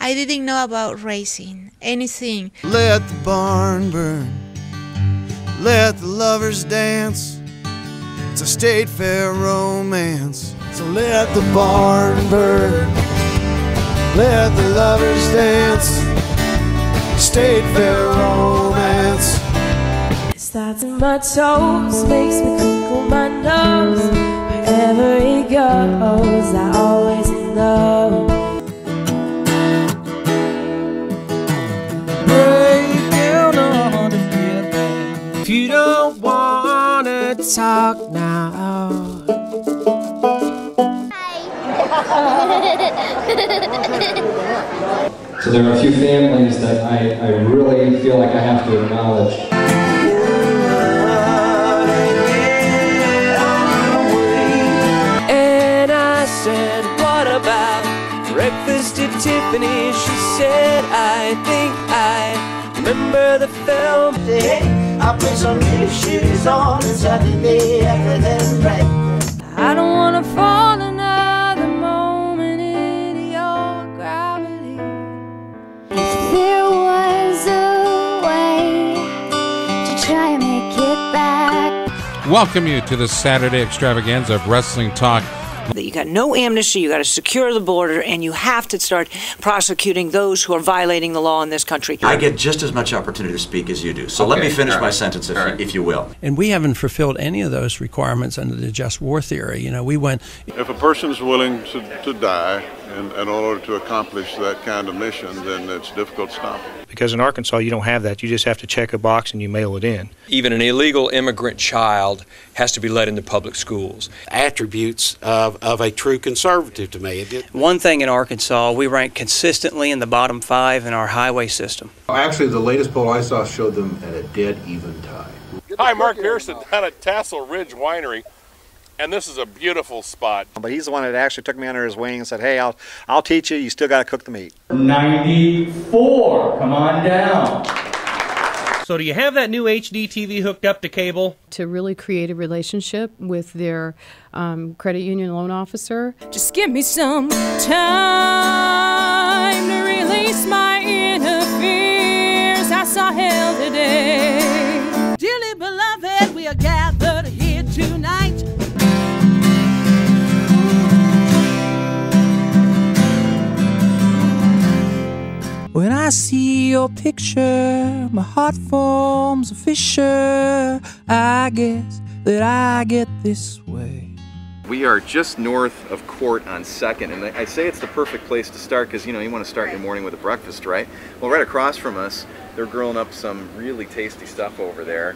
I didn't know about racing, anything. Let the barn burn, let the lovers dance. It's a state fair romance. So let the barn burn, let the lovers dance. State fair romance. It starts in my toes, makes me crinkle my nose. Wherever he goes, I always know. Break down on the feeling. If you don't wanna talk now. So there are a few families that I really feel like I have to acknowledge. And I said, what about breakfast at Tiffany's? She said, I think I remember the film. I put some new shoes on and suddenly everything's right. I don't wanna fall another moment in your gravity. If there was a way to try and make it back. Welcome you to the Saturday extravaganza of Wrestling Talk. You got no amnesty, you got to secure the border, and you have to start prosecuting those who are violating the law in this country. I get just as much opportunity to speak as you do. So let me finish my sentence, if you will. And we haven't fulfilled any of those requirements under the just war theory. You know, we went... If a person is willing to die in order to accomplish that kind of mission, then it's difficult to stop them. Because in Arkansas, you don't have that. You just have to check a box and you mail it in. Even an illegal immigrant child has to be let into public schools. Attributes of a true conservative to me. One thing in Arkansas, we rank consistently in the bottom 5 in our highway system. Actually, the latest poll I saw showed them at a dead even tie. Hi, Mark Pearson down at Tassel Ridge Winery. And this is a beautiful spot. But he's the one that actually took me under his wing and said, hey, I'll teach you. You still got to cook the meat. 94. Come on down. So do you have that new HD TV hooked up to cable? To really create a relationship with their credit union loan officer. Just give me some time to release my inner fears. I saw hell today. Dearly beloved, we are gathered here tonight. When I see your picture, my heart forms a fissure. I guess that I get this way. We are just north of Court on 2nd, and I say it's the perfect place to start because, you know, you want to start your morning with a breakfast, right? Well, right across from us, they're grilling up some really tasty stuff over there.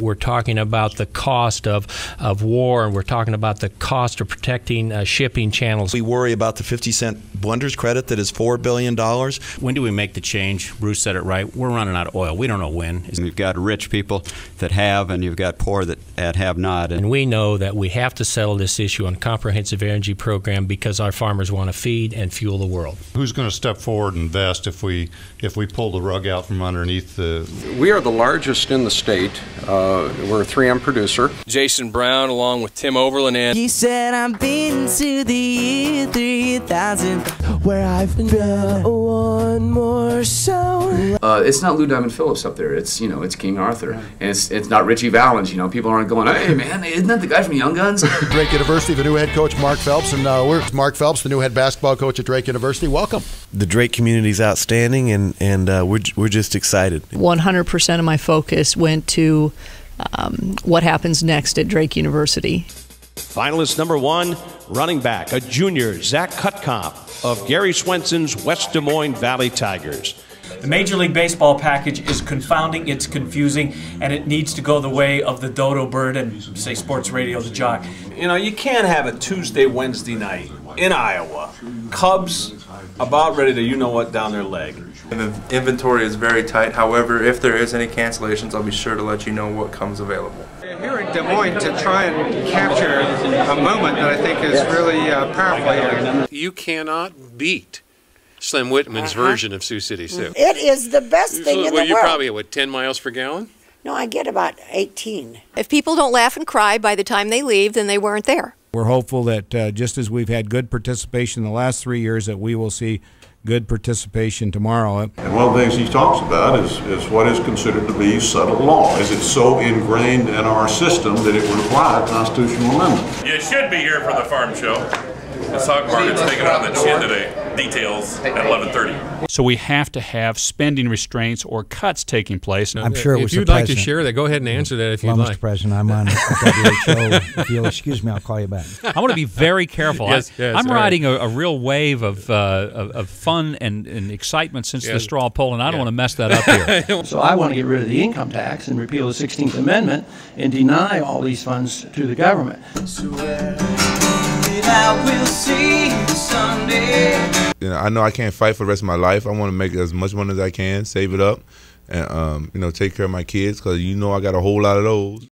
We're talking about the cost of war, and we're talking about the cost of protecting shipping channels. We worry about the 50-cent Blunders credit that is $4 billion. When do we make the change? Bruce said it right. We're running out of oil. We don't know when. You've got rich people that have, and you've got poor that have not. And we know that we have to settle this issue on a comprehensive energy program because our farmers want to feed and fuel the world. Who's going to step forward and invest if we pull the rug out from underneath the... We are the largest in the state. We're a 3M producer. Jason Brown along with Tim Overland and... He said I've been to the year 3000 where I've been one more show. It's not Lou Diamond Phillips up there. It's, you know, it's King Arthur. And it's not Richie Valens. You know, people aren't going, hey man, isn't that the guy from Young Guns? Drake University, the new head coach Mark Phelps, and we're Mark Phelps, the new head basketball coach at Drake University. Welcome. The Drake community is outstanding, and we're just excited. 100% of my focus went to what happens next at Drake University. Finalist number 1, running back, a junior, Zach Cutcomb of Gary Swenson's West Des Moines Valley Tigers. The Major League Baseball package is confounding, it's confusing, and it needs to go the way of the dodo bird and, say, sports radio, the jock. You know, you can't have a Tuesday, Wednesday night in Iowa. Cubs about ready to you-know-what down their leg. And the inventory is very tight. However, if there is any cancellations, I'll be sure to let you know what comes available. Here in Des Moines to try and capture a moment that I think is really powerful here. You cannot beat Slim Whitman's version of Sioux City Sue. It is the best thing in the world. You're probably at, what, 10 miles per gallon? No, I get about 18. If people don't laugh and cry by the time they leave, then they weren't there. We're hopeful that just as we've had good participation the last 3 years, that we will see good participation tomorrow. And one of the things he talks about is what is considered to be settled law. Is it so ingrained in our system that it would require a constitutional amendment? You should be here for the farm show. The stock market's taking it on the chin today. Details at 11:30. So we have to have spending restraints or cuts taking place. I'm sure it was if you'd the like to president. share that, go ahead and answer that if you'd Well, like. Mr. President, I'm on WHO. If you'll excuse me, I'll call you back. I want to be very careful. Yes, I'm right. riding a real wave of fun and excitement since the straw poll, and I don't want to mess that up here. So I want to get rid of the income tax and repeal the 16th Amendment and deny all these funds to the government. I will see you someday. You know, I know I can't fight for the rest of my life. I want to make as much money as I can, save it up, and you know, take care of my kids, because you know I got a whole lot of those.